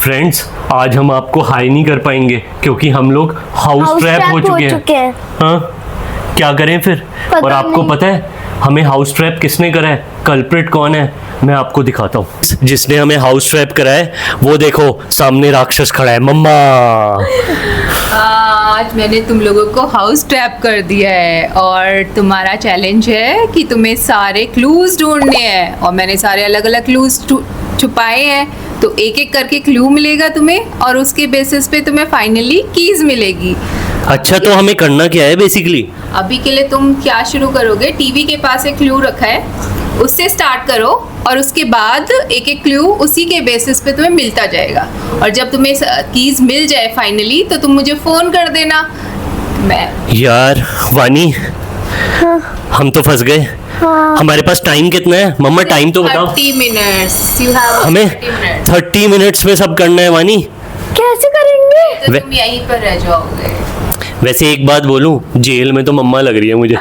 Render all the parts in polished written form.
Friends, आज हम आपको हाई नहीं कर पाएंगे क्योंकि हम लोग हाउस ट्रैप हो चुके हैं। हाँ, क्या करें फिर? और आपको पता है हमें हाउस ट्रैप किसने करा है? कल्प्रिट कौन है? मैं आपको दिखाता हूँ। जिसने हमें हाउस ट्रैप करा है वो देखो, सामने राक्षस खड़ा है। मम्मा, आज मैंने तुम लोगों को हाउस ट्रैप कर दिया है और तुम्हारा चैलेंज है कि तुम्हें सारे क्लूज ढूंढने हैं और मैंने सारे अलग अलग क्लूज छुपाए हैं, तो एक एक करके क्लू मिलेगा तुम्हें और उसके बेसिस पे तुम्हें फाइनली कीज मिलेगी। अच्छा तो हमें करना क्या है बेसिकली? अभी के लिए तुम क्या शुरू करोगे? टीवी के पास एक क्लू रखा है, उससे स्टार्ट करो और उसके बाद एक एक क्लू उसी के बेसिस पे तुम्हें मिलता जाएगा और जब तुम्हें कीज मिल जाए फाइनली तो तुम मुझे फोन कर देना। मैं यार वानी, हाँ, हम तो फंस गए। हाँ, हमारे पास टाइम कितना है? मम्मा टाइम तो बताओ। 30 मिनट्स। यू हैव हमें 30 मिनट्स। 30 मिनट्स में सब करना है वानी। कैसे करेंगे? तो तुम यहीं पर रह जाओगे। वैसे एक बात बोलूं, जेल में तो मम्मा लग रही है मुझे।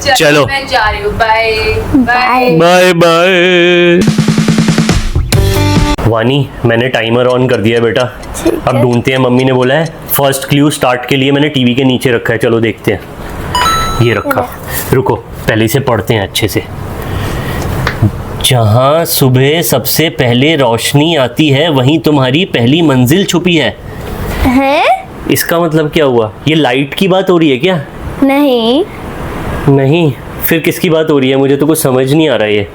चलो मैं जा रही हूँ। Bye bye bye bye. Vani, मैंने टाइमर ऑन कर दिया है बेटा। ठीक अब है। ढूंढते हैं। मम्मी ने बोला है फर्स्ट क्लू स्टार्ट के लिए मैंने टीवी के नीचे रखा है। चलो देखते हैं। ये रखा, रुको पहले से पढ़ते हैं अच्छे से। जहाँ सुबह सबसे पहले रोशनी आती है वहीं तुम्हारी पहली मंजिल छुपी है। हैं? इसका मतलब क्या हुआ? ये लाइट की बात हो रही है क्या? नहीं। नहीं, फिर किसकी बात हो रही है? मुझे तो कुछ समझ नहीं आ रहा ये।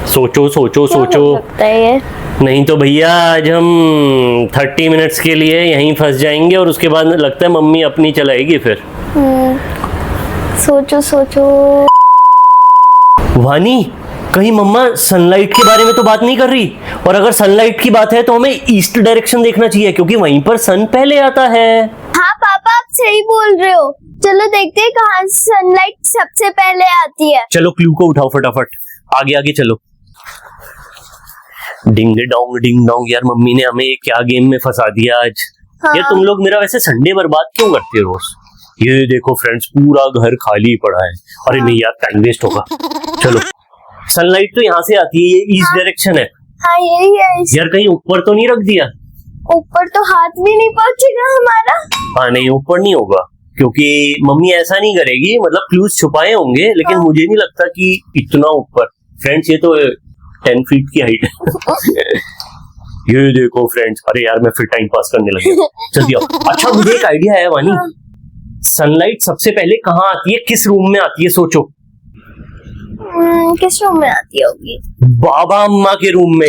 सोचो सोचो क्या हो सोचो। सकता है ये? नहीं तो भैया आज हम 30 मिनट्स के लिए यहीं फंस जाएंगे और उसके बाद लगता है मम्मी अपनी चलाएगी फिर। सोचो सोचो। वानी, कहीं मम्मा सनलाइट के बारे में तो बात नहीं कर रही? और अगर सनलाइट की बात है तो हमें ईस्ट डायरेक्शन देखना चाहिए क्योंकि वहीं पर सन पहले आता है। हाँ पापा, आप सही बोल रहे हो। चलो देखते हैं कहाँ सनलाइट सबसे पहले आती है। चलो क्लू को उठाओ फटाफट, आगे आगे चलो। डिंग डोंग यार, मम्मी ने हमें क्या गेम में फंसा दिया आज। हाँ। यार तुम लोग मेरा वैसे संडे बर्बाद क्यों करते हो रोज? ये देखो फ्रेंड्स, पूरा घर खाली पड़ा है। अरे नहीं यार, टाइम वेस्ट होगा। चलो, सनलाइट तो यहाँ से आती है, ये ईस्ट डायरेक्शन है। हाँ यही है। यार कहीं ऊपर तो नहीं रख दिया? ऊपर तो हाथ भी नहीं पहुंचेगा हमारा। हाँ नहीं, ऊपर नहीं होगा क्योंकि मम्मी ऐसा नहीं करेगी। मतलब क्लूज छुपाए होंगे लेकिन मुझे नहीं लगता कि इतना ऊपर। फ्रेंड्स ये तो 10 फीट की हाइट है। ये देखो फ्रेंड्स, अरे यार मैं फिर टाइम पास करने लग गया। जल्दी आओ। अच्छा मुझे एक आइडिया है वानी, सनलाइट सबसे पहले कहाँ आती है, किस रूम में आती है? सोचो। किस रूम में आती होगी? बाबा अम्मा के रूम में।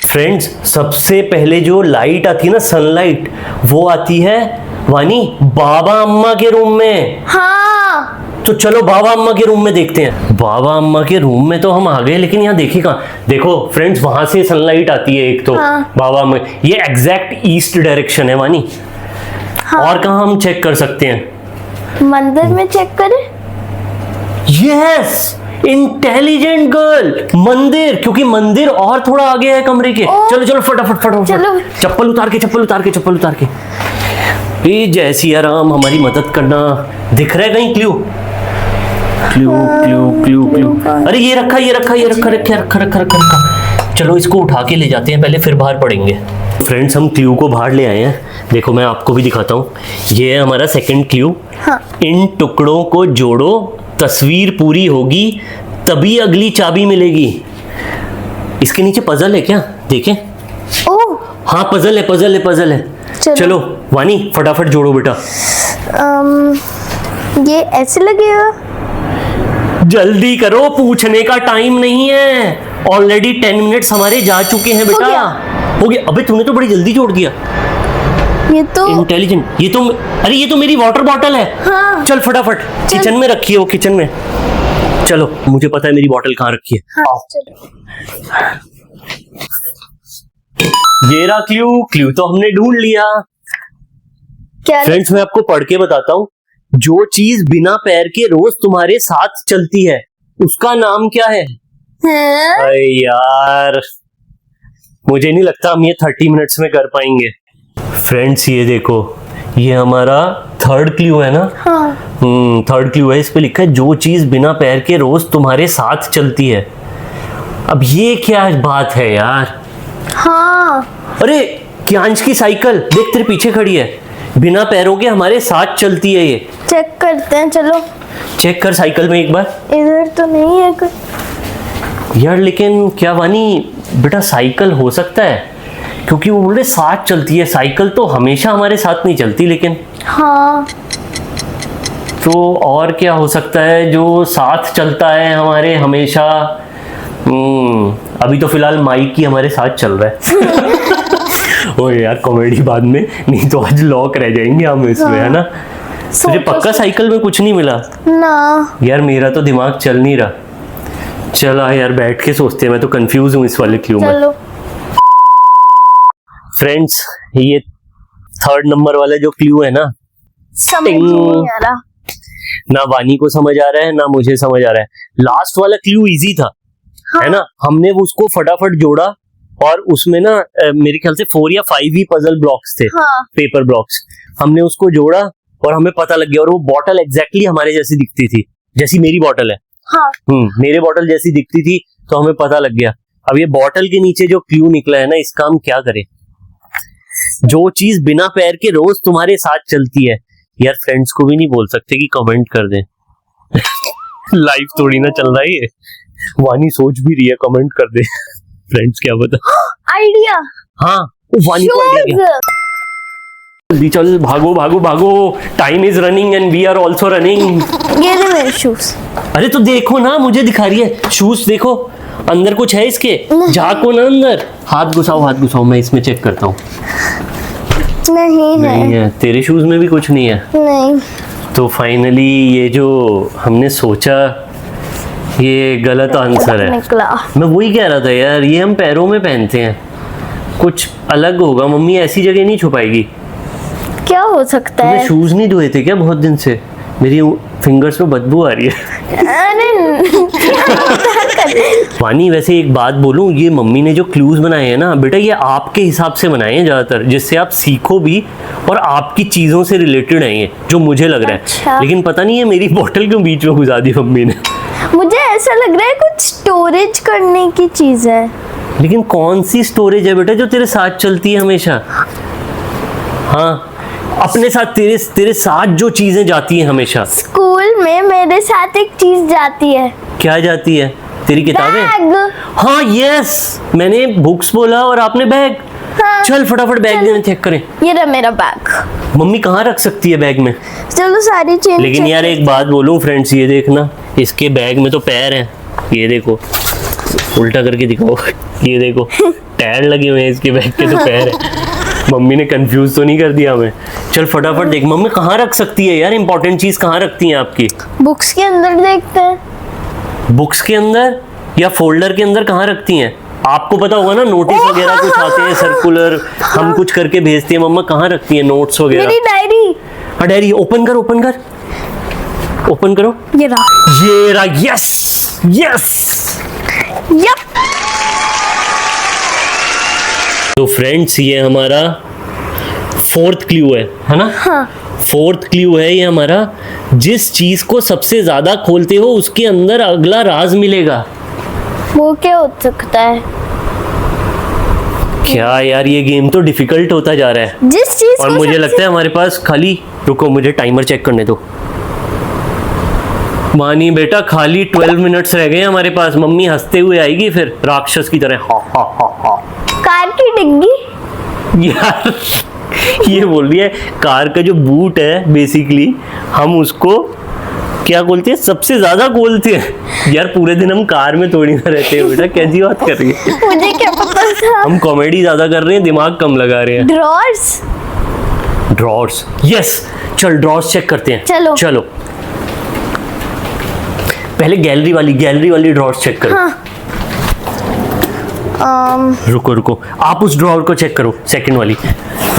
फ्रेंड्स, सबसे पहले जो लाइट आती है ना, सनलाइट, वो आती है वानी बाबा अम्मा के रूम में। हाँ। तो चलो बाबा अम्मा के रूम में देखते हैं। बाबा अम्मा के रूम में तो हम आ गए लेकिन यहाँ देखिए कहाँ। देखो फ्रेंड्स, वहां से सनलाइट आती है एक तो। हाँ। बाबा अम्मा, ये एग्जैक्ट ईस्ट डायरेक्शन है वानी। हाँ। और कहाँ हम चेक कर सकते हैं? मंदिर में चेक करें। यस, इंटेलिजेंट गर्ल, मंदिर, क्योंकि मंदिर और थोड़ा आगे है कमरे के। चलो चलो फटाफट फटाफट। चलो। चप्पल उतार के, चप्पल उतार के, चप्पल उतार के। ये जय सिया राम, हमारी मदद करना। दिख रहा है कहीं clue? Clue clue clue clue. अरे ये रखा ये रखा ये रखा रखा रखा रखा रखा रखा। चलो इसको उठा के ले जाते हैं पहले, फिर बाहर पड़ेंगे। फ्रेंड्स, हम क्लू को बाहर ले आए हैं। देखो मैं आपको भी दिखाता हूँ। ये है हमारा सेकंड क्लू। हाँ। इन टुकड़ों को जोड़ो, तस्वीर पूरी होगी, तभी अगली चाबी मिलेगी। इसके नीचे पजल है क्या? देखें। ओह। हाँ पजल है, पजल है, पजल है। चलो वानी फटाफट जोड़ो बेटा। ये ऐसे लगेगा। जल्दी करो, पूछने का टाइम नहीं है। ऑलरेडी 10 मिनट्स हमारे जा चुके हैं बेटा। हो गया। अबे तूने तो बड़ी जल्दी जोड़ दिया। ये तो इंटेलिजेंट। ये तो, अरे ये तो मेरी वाटर बॉटल है। हाँ। चल फटाफट, किचन में रखी है वो, किचन में। चलो, मुझे पता है मेरी बॉटल कहाँ रखी है। हाँ, आओ। चलो। ये रहा क्लू। क्लू तो हमने ढूंढ लिया। क्या? फ्रेंड्स, मैं आपको पढ़ के बताता हूँ। जो चीज बिना पैर के रोज तुम्हारे साथ चलती है उसका नाम क्या है? हाँ? अरे यार, मुझे नहीं लगता हम ये 30 मिनट्स में कर पाएंगे। फ्रेंड्स ये देखो, ये हमारा थर्ड क्लू है ना? हाँ। थर्ड क्लू है। इस पे लिखा है जो चीज बिना पैर के रोज तुम्हारे साथ चलती है। अब ये क्या बात है यार? हाँ अरे कियांश की साइकिल देख, तेरे पीछे खड़ी है, बिना पैरों के हमारे साथ चलती है ये। चेक करते हैं, चलो। चेक कर साइकिल में एक बार। इधर तो नहीं है कोई यार लेकिन क्या वानी बेटा, साइकिल हो सकता है क्योंकि वो बोले साथ चलती है, साइकिल तो हमेशा हमारे साथ नहीं चलती। लेकिन हाँ तो और क्या हो सकता है जो साथ चलता है हमारे हमेशा? अभी तो फिलहाल माइक ही हमारे साथ चल रहा है। ओए यार कॉमेडी बाद में, नहीं तो आज लॉक रह जाएंगे हम इसमें, है ना? तुझे पक्का साइकिल में कुछ नहीं मिला ना? यार मेरा तो दिमाग चल नहीं रहा। चला यार बैठ के सोचते हैं, मैं तो कंफ्यूज हूँ इस वाले क्लू में। चलो फ्रेंड्स, ये 3rd नंबर वाला जो क्लू है ना, समझ नहीं आ रहा। ना वानी को समझ आ रहा है ना मुझे समझ आ रहा है। लास्ट वाला क्लू इजी था, हाँ। है ना? हमने वो उसको फटाफट जोड़ा और उसमें ना मेरे ख्याल से 4 या 5 ही पजल ब्लॉक्स थे, हाँ। Paper blocks. हमने उसको जोड़ा और हमें पता लग गया, और वो बॉटल एग्जैक्टली हमारे जैसी दिखती थी, जैसी मेरी बॉटल है। हाँ। मेरे बॉटल जैसी दिखती थी, तो हमें पता लग गया। अब ये बॉटल के नीचे जो क्लू निकला है ना, इसका हम क्या करें? जो चीज बिना पैर के रोज तुम्हारे साथ चलती है। यार फ्रेंड्स को भी नहीं बोल सकते कि कमेंट कर दें। लाइव थोड़ी ना चल रहा है ये। वानी सोच भी रही है कमेंट कर दे। फ्रेंड्स क्या पता। आइडिया। हाँ वो वानी को आइडिया गया। जल्दी चल, भागो भागो भागो, time is running and we are also running. ये रहे मेरे शूज। अरे तो देखो ना, मुझे दिखा रही है शूज, देखो अंदर कुछ है इसके, झाँको ना अंदर, हाथ घुसाओ, मैं इसमें चेक करता हूँ। नहीं है, तेरे शूज में भी कुछ नहीं है। नहीं। तो फाइनली ये जो हमने सोचा ये गलत आंसर है। निकला। मैं वही कह रहा था यार, ये हम पैरों में पहनते हैं, कुछ अलग होगा। मम्मी ऐसी जगह नहीं छुपाएगी। क्या हो सकता है? शूज नहीं धोए थे क्या बहुत दिन से? मेरी फिंगर्स पे बदबू आ रही है। अरे वानी वैसे एक बात बोलूं, ये मम्मी ने जो क्लूज बनाए हैं ना बेटा, ये आपके हिसाब से बनाए हैं ज्यादातर, जिससे आप सीखो भी और आपकी चीजों से रिलेटेड है ये, जो मुझे लग रहा है। अच्छा। लेकिन पता नहीं है मेरी बोतल क्यों बीच में घुसा दी मम्मी ने। मुझे ऐसा लग रहा है कुछ स्टोरेज करने की चीज है। लेकिन कौन सी स्टोरेज है बेटा जो तेरे साथ चलती है हमेशा? हाँ, अपने साथ तेरे साथ जो चीजें जाती हैं हमेशा। स्कूल में मेरे साथ एक चीज जाती है। क्या जाती है? तेरी किताबें? बैग। हाँ यस, मैंने बुक्स बोला और आपने बैग। हाँ। चल फटाफट बैग देना चेक करें। ये रहा मेरा बैग। मम्मी कहाँ रख सकती है बैग में? चलो सारी चीज। लेकिन यार एक बात बोलूं फ्रेंड्स, ये देखना, इसके बैग में तो पैर हैं। ये देखो, उल्टा करके दिखाओ। ये देखो टायर लगे हुए हैं इसके बैग के, तो पैर है। मम्मी ने कंफ्यूज तो नहीं कर दिया हमें? चल फटाफट देख मम्मी कहाँ रख सकती है यार, इंपॉर्टेंट चीज कहाँ रखती हैं आपकी? बुक्स के अंदर देखते हैं। बुक्स के अंदर या फोल्डर के अंदर कहाँ रखती हैं? आपको पता होगा ना, नोटिस वगैरह कुछ आते हैं सर्कुलर, हम कुछ करके भेजते हैं, मम्मा कहाँ रखती हैं नोट्स वगैरह? मेरी डायरी। हाँ डायरी, ओपन करो ये रहा। Yes yes. यप। तो फ्रेंड्स ये हमारा 4th क्लू है ना? हाँ। 4th क्लू है ये हमारा, जिस चीज को सबसे ज्यादा खोलते हो उसके अंदर अगला राज मिलेगा। वो क्या हो सकता है? क्या यार, ये गेम तो डिफिकल्ट होता जा रहा है। जिस चीज और को मुझे लगता है हमारे पास खाली, रुको मुझे टाइमर चेक करने दो। मानी बेटा खाली 12 मिनट्स रह गए हमारे पास। मम्मी हंसते हुए आएगी फिर राक्षस की तरह, हा हा हा हा। कार की डिग्गी। यार ये बोल रही है कार का जो बूट है, बेसिकली हम उसको क्या बोलते हैं, सबसे ज्यादा खोलते हैं। यार पूरे दिन हम कार में थोड़ी ना रहते हैं बेटा, कैसी बात कर रही है? मुझे क्या पता था। हम कॉमेडी ज्यादा कर रहे हैं, दिमाग कम लगा रहे हैं। Drawers, yes. चल ड्रॉर्स चेक करते हैं। चलो पहले गैलरी वाली ड्रॉर्स चेक करो। हाँ। रुको आप उस ड्रॉर को चेक करो, सेकंड वाली।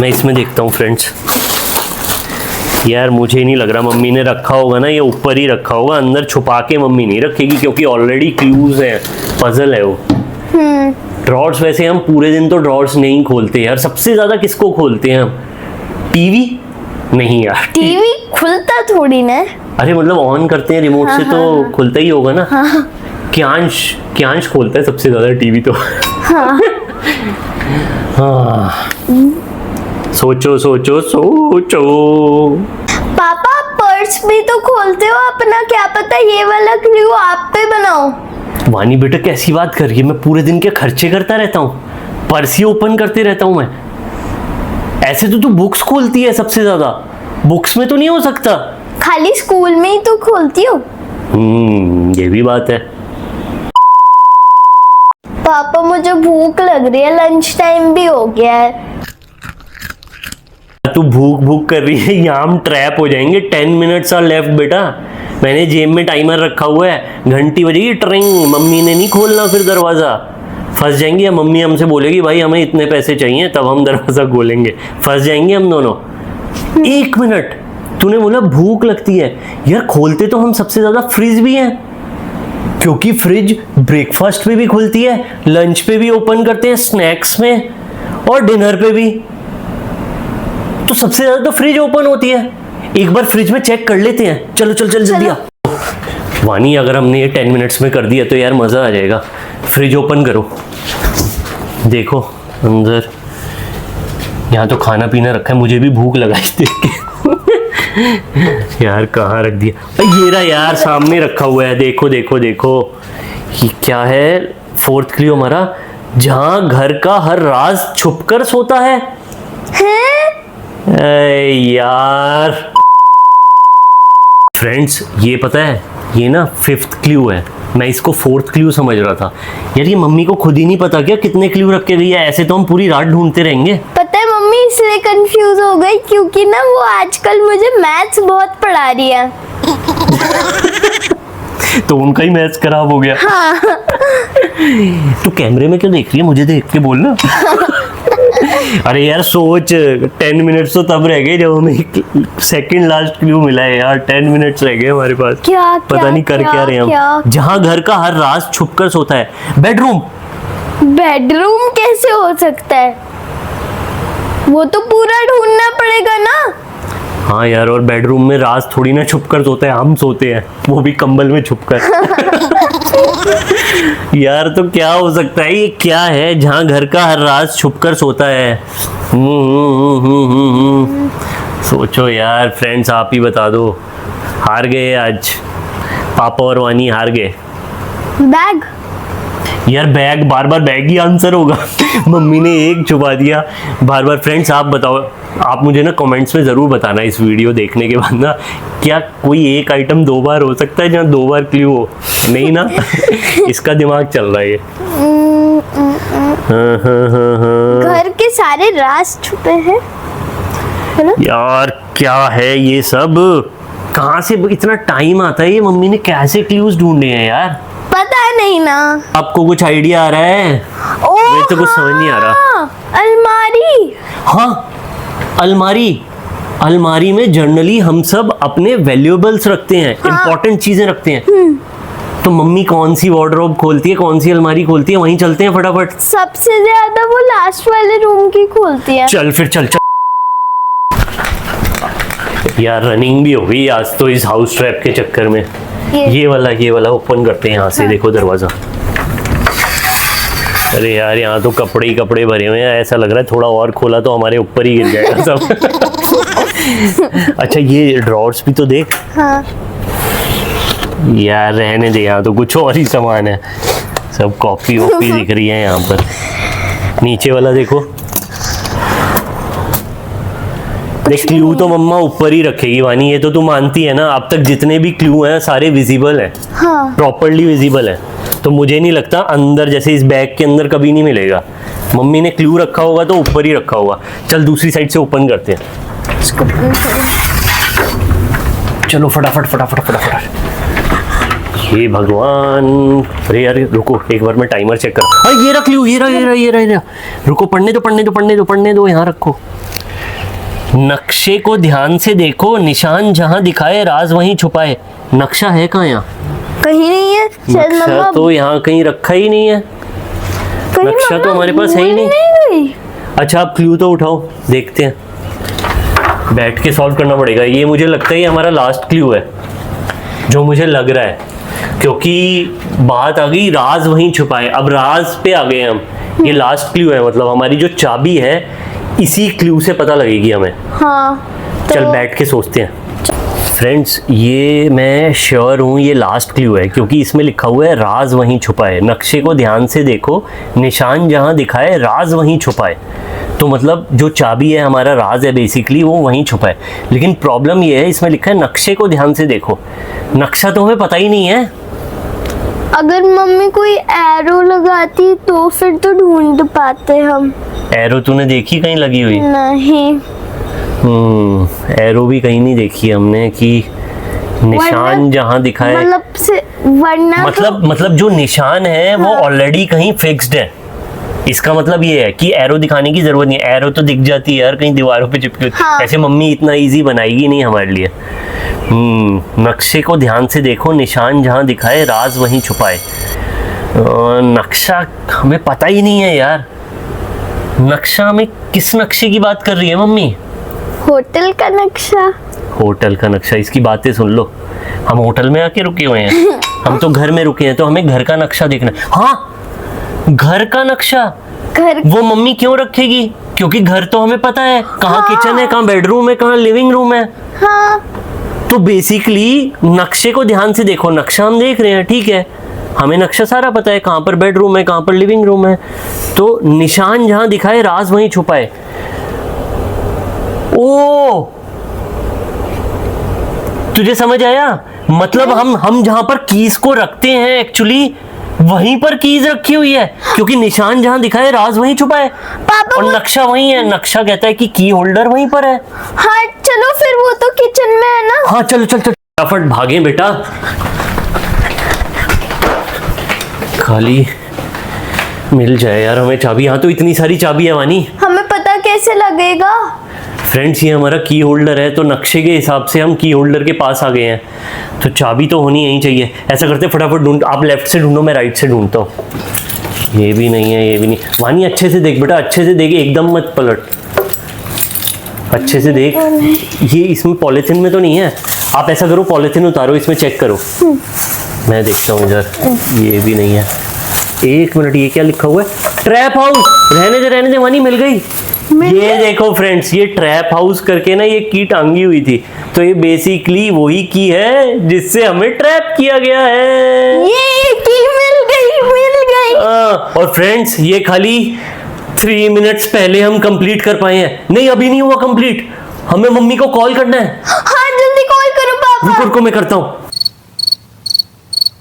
मैं इसमें देखता हूँ फ्रेंड्स। यार मुझे नहीं लग रहा मम्मी ने रखा होगा ना, ये ऊपर ही रखा होगा, अंदर छुपा के मम्मी नहीं रखेगी, क्योंकि ऑलरेडी क्लूज हैं, पजल है वो। ड्रॉर्स वैसे हम पूरे दिन तो ड्रॉर्स नहीं खोलते यार। सबसे ज्यादा किसको खोलते हैं हम? टीवी? नहीं यार, टीवी खुलता थोड़ी ना। अरे मतलब ऑन करते हैं रिमोट से तो खुलता ही होगा ना। क्यांश खोलता है सबसे ज्यादा टीवी तो। हाँ। हाँ, सोचो सोचो सोचो। पापा पर्स भी तो खोलते हो अपना, क्या पता ये वाला क्लू आप पे बनाओ। वानी बेटा कैसी बात कर रही है, मैं पूरे दिन के खर्चे करता रहता हूँ, पर्स ही ओपन करते रहता हूँ मैं। ऐसे तो तू बुक्स खोलती है सबसे ज्यादा, बुक्स में तो नहीं हो सकता। खाली स्कूल में ही तो खोलती हो। ये भी बात है। पापा मुझे भूख लग रही है, लंच टाइम भी हो गया है। तू भूख कर रही है, यहाँ हम ट्रैप हो जाएंगे। 10 मिनट्स आर लेफ्ट बेटा, मैंने जेब में टाइमर रखा हुआ है, घंटी बजेगी ट्रिंग, मम्मी ने नहीं खोलना फिर दरवाजा, फंस जाएंगे। या मम्मी हमसे बोलेगी भाई हमें इतने पैसे चाहिए, तब हम दरवाजा खोलेंगे, फंस जाएंगे हम दोनों। 1 मिनट, तूने बोला भूख लगती है यार, खोलते तो हम सबसे ज्यादा फ्रिज भी हैं, क्योंकि फ्रिज ब्रेकफास्ट पे भी खुलती है, लंच पे भी ओपन करते हैं, स्नैक्स में और डिनर पे भी, तो सबसे ज्यादा तो फ्रिज ओपन होती है। एक बार फ्रिज में चेक कर लेते हैं, चलो चल चल जल्दी आ। वानी अगर हमने ये 10 मिनट्स में कर दिया तो यार मजा आ जाएगा। फ्रिज ओपन करो, देखो अंदर, यहाँ तो खाना पीना रखा है, मुझे भी भूख लगाई देख के। यार कहाँ रख दिया, ये रहा यार सामने रखा हुआ है, देखो देखो देखो, ये क्या है? 4th क्लू हमारा, जहाँ घर का हर राज छुपकर सोता है। यार फ्रेंड्स, ये पता है ये ना 5th क्लू है, मैं इसको 4th क्लू समझ रहा था। यार ये मम्मी को खुद ही नहीं पता क्या कितने क्लू रख के गई है, ऐसे तो हम पूरी रात ढूंढते रहेंगे। पता है मम्मी इसलिए कंफ्यूज हो गई क्योंकि ना वो आजकल मुझे मैथ्स बहुत पढ़ा रही है। तो उनका ही मैथ्स खराब हो गया। हाँ। तू कैमरे में क्यों देख रही है, मुझे देख के बोलना। अरे यार सोच, 10 मिनट्स तो तब रह गए जब हमें सेकंड लास्ट क्लू मिला है यार। 10 मिनट्स रह गए हमारे पास। क्या पता नहीं कर क्या रहे हम। जहाँ घर का हर राज छुपकर सोता है, बेडरूम। बेडरूम कैसे हो सकता है, वो तो पूरा ढूंढना पड़ेगा ना। हाँ यार, और बेडरूम में राज थोड़ी ना छुपकर सोता है, हम सोते हैं, वो भी कंबल में छुपकर। यार तो क्या हो सकता है, ये क्या है जहाँ घर का हर राज छुपकर सोता है? सोचो यार फ्रेंड्स, आप ही बता दो। हार गए आज, पापा और वानी हार गए। बैग। यार बैग, बार बार बैग ही आंसर होगा। मम्मी ने एक छुपा दिया बार बार। फ्रेंड्स आप बताओ, आप मुझे ना कमेंट्स में ज़रूर बताना इस वीडियो देखने के बाद ना, क्या कोई एक आइटम 2 बार हो सकता है जहाँ 2 बार क्लू हो? नहीं ना। इसका दिमाग चल रहा है ये। घर के सारे राज छुपे हैं, है ना? यार क्या है ये सब, कहाँ से इतना टाइम आता है? ये मम्मी ने कैसे क्लूज ढूंढे हैं यार? पता नहीं ना। आपको कुछ आइडिया आ रहा है? मुझे तो कुछ समझ नहीं आ रहा। अलमारी। हाँ, अलमारी। अलमारी में जनरली हम सब अपने वैल्यूएबल्स रखते हैं, इंपॉर्टेंट चीजें रखते हैं। तो मम्मी कौन सी वार्डरोब खोलती है, कौन सी अलमारी खोलती है? वहीं चलते हैं फटाफट। सबसे ज्यादा वो लास्ट वाले रूम की खोलती है। चल फिर चल। यार रनिंग भी हो गई आज तो इस हाउस ट्रैप के चक्कर में। ये वाला ओपन करते हैं यहाँ से। देखो दरवाजा। अरे यार यहाँ तो कपड़े ही कपड़े भरे हुए हैं, ऐसा लग रहा है थोड़ा और खोला तो हमारे ऊपर ही गिर जाएगा सब। अच्छा ये ड्रॉर्स भी तो देख। हाँ। यार रहने दे, यहाँ तो कुछ और ही सामान है, सब कॉपी वॉपी दिख रही है यहाँ पर। नीचे वाला देखो, देख क्लू तो मम्मा ऊपर ही रखेगी वानी, ये तो तू मानती है ना। अब तक जितने भी क्लू हैं सारे विजिबल हैं, हाँ। प्रॉपर्ली विजिबल है, तो मुझे नहीं लगता अंदर जैसे इस बैग के अंदर कभी नहीं मिलेगा। मम्मी ने क्लू रखा होगा तो ऊपर ही रखा होगा। चल दूसरी साइड से ओपन करते हैं। चलो फटाफट फटाफट फटाफट। ये भगवान, अरे यार रुको एक बार मैं टाइमर चेक कर। हाँ ये रख क्लू, ये रहा। रुको पढ़ने दो, यहाँ रखो। नक्शे को ध्यान से देखो, निशान जहाँ दिखाए राज वहीं छुपाए। नक्शा है कहाँ यहाँ? कहीं नहीं है। शायद नक्शा मम्मा तो यहाँ कहीं रखा ही नहीं है। नक्शा तो हमारे पास है ही नहीं। अच्छा आप क्लू तो उठाओ, देखते हैं, बैठ के सॉल्व करना पड़ेगा। ये मुझे लगता है ये हमारा लास्ट क्लू है, जो मुझे लग रहा है। क्योंकि बात आ गई राज वहीं छुपा है। अब राज पे आ गए हम। ये लास्ट क्लू है, मतलब हमारी जो चाबी है इसी क्लू से पता लगेगी हमें। हाँ चल बैठ के सोचते हैं। फ्रेंड्स, ये मैं श्योर हूँ ये लास्ट क्लू है, क्योंकि इसमें लिखा हुआ है राज वहीं छुपा है। नक्शे को ध्यान से देखो, निशान जहाँ दिखाए राज वहीं छुपा है। तो मतलब जो चाबी है हमारा राज है बेसिकली, वो वहीं छुपा है। लेकिन प्रॉब्लम ये है, इसमें लिखा है नक्शे को ध्यान से देखो। नक्शा तो हमें पता ही नहीं है। अगर मम्मी कोई एरो लगाती तो फिर तो ढूंढ पाते हम। एरो तूने देखी कहीं लगी हुई? नहीं। एरो भी कहीं नहीं देखी हमने कि निशान जहाँ दिखाए, मतलब जो निशान है वो ऑलरेडी कहीं फिक्स्ड है। इसका मतलब ये है कि एरो दिखाने की जरूरत नहीं है। एरो तो दिख जाती है यार कहीं दीवारों पे चिपकी होती। हाँ। ऐसे मम्मी इतना इजी बनाएगी नहीं हमारे लिए। नक्शे को ध्यान से देखो, निशान जहाँ दिखाए राज वहीं छुपाए। नक्शा हमें पता ही नहीं है यार। नक्शा में किस नक्शे की बात कर रही है मम्मी? होटल का नक्शा। होटल का नक्शा? इसकी बातें सुन लो, हम होटल में आके रुके हुए हैं। हम तो घर में रुके हैं, तो हमें घर का नक्शा देखना है। हाँ, घर का नक्शा। घर वो मम्मी क्यों रखेगी? क्योंकि घर तो हमें पता है कहाँ किचन है, कहाँ बेडरूम है, कहाँ लिविंग रूम है। हाँ। तो बेसिकली नक्शे को ध्यान से देखो। नक्शा हम देख रहे हैं, ठीक है, हमें नक्शा सारा पता है कहाँ पर बेडरूम है, कहाँ पर लिविंग रूम है। तो निशान जहाँ दिखाए राज वहीं छुपाए। ओ, तुझे समझ आया? मतलब हम जहां पर कीज को रखते हैं एक्चुअली वहीं पर कीज रखी हुई है, क्योंकि निशान जहां दिखाए राज वहीं छुपा है। पापा और नक्शा वहीं है। नक्शा कहता है कि की होल्डर वहीं पर है। हाँ चलो फिर, वो तो किचन में है ना। हाँ चलो चल चल, फटाफट भागे बेटा। खाली मिल जाए यार हमें चाबी। यहाँ तो इतनी सारी चाबी है वानी। हमें पता कैसे लगेगा? फ्रेंड्स, ये हमारा की होल्डर है, तो नक्शे के हिसाब से हम की होल्डर के पास आ गए हैं। तो चाबी तो होनी यहीं चाहिए। ऐसा करते फटाफट ढूंढ, आप लेफ्ट से ढूंढो, मैं राइट से ढूंढता हूँ। ये भी नहीं है, ये भी नहीं। वानी अच्छे से देख बेटा, अच्छे से देख, एकदम मत पलट, अच्छे से देख। ये इसमें पॉलिथीन में तो नहीं है। आप ऐसा करो, पॉलिथीन उतारो, इसमें चेक करो। मैं देखता हूँ इधर, ये भी नहीं है। एक मिनट, ये क्या लिखा हुआ है? Trap house. रहने दे वानी, मिल गई। ये देखो फ्रेंड्स, ये ट्रैप हाउस करके ना ये की टांगी हुई थी। तो ये बेसिकली वही की है जिससे हमें ट्रैप किया गया है। ये की मिल गई। और फ्रेंड्स, ये खाली 3 मिनट्स पहले हम कंप्लीट कर पाए हैं। नहीं, अभी नहीं हुआ कंप्लीट। हमें मम्मी को कॉल करना है। हाँ जल्दी कॉल करो पापा। रुको मैं करता हूँ।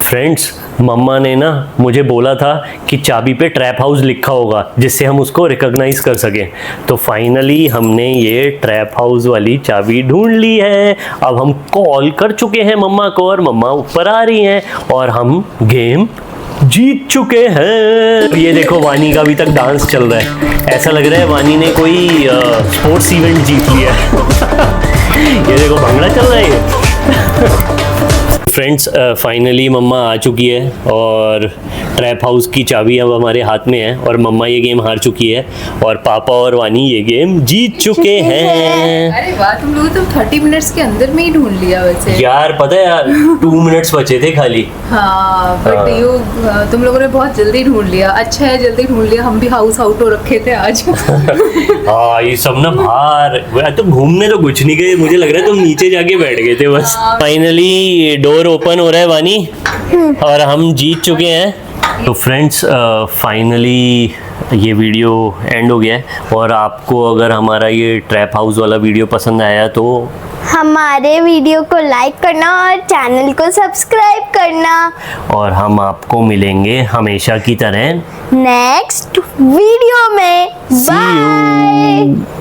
फ्रेंड्स, मम्मा ने ना मुझे बोला था कि चाबी पे ट्रैप हाउस लिखा होगा जिससे हम उसको रिकॉग्नाइज कर सकें। तो फाइनली हमने ये ट्रैप हाउस वाली चाबी ढूंढ ली है। अब हम कॉल कर चुके हैं मम्मा को और मम्मा ऊपर आ रही हैं और हम गेम जीत चुके हैं। ये देखो, वानी का अभी तक डांस चल रहा है। ऐसा लग रहा है वानी ने कोई स्पोर्ट्स इवेंट जीत लिया है। ये देखो, भंगड़ा चल रहा है। फ्रेंड्स, फाइनली मम्मा आ चुकी है और ट्रैप हाउस की चाबी अब हमारे हाथ में है और मम्मा ये गेम हार चुकी है और पापा और वानी ये गेम जीत चुके हैं। अरे वाह, तुम लोग तो 30 मिनट्स के अंदर में ही ढूंढ लिया वैसे। यार पता है यार, 2 मिनट्स बचे थे खाली। हाँ, बट तुम लोगों ने बहुत जल्दी ढूंढ लिया। अच्छा है, जल्दी ढूंढ लिया। हम भी हाउस आउट हो रखे थे आज। हाँ, ये सब ना बाहर तो घूमने तो कुछ नहीं गए। मुझे लग रहा है तुम नीचे जाके बैठ गए थे बस। फाइनली डोर ओपन हो रहा है वानी और हम जीत चुके हैं। तो फ्रेंड्स, फाइनली ये वीडियो एंड हो गया है। और आपको अगर हमारा ये ट्रैप हाउस वाला वीडियो पसंद आया तो हमारे वीडियो को लाइक करना और चैनल को सब्सक्राइब करना। और हम आपको मिलेंगे हमेशा की तरह नेक्स्ट वीडियो में। See you. बाय।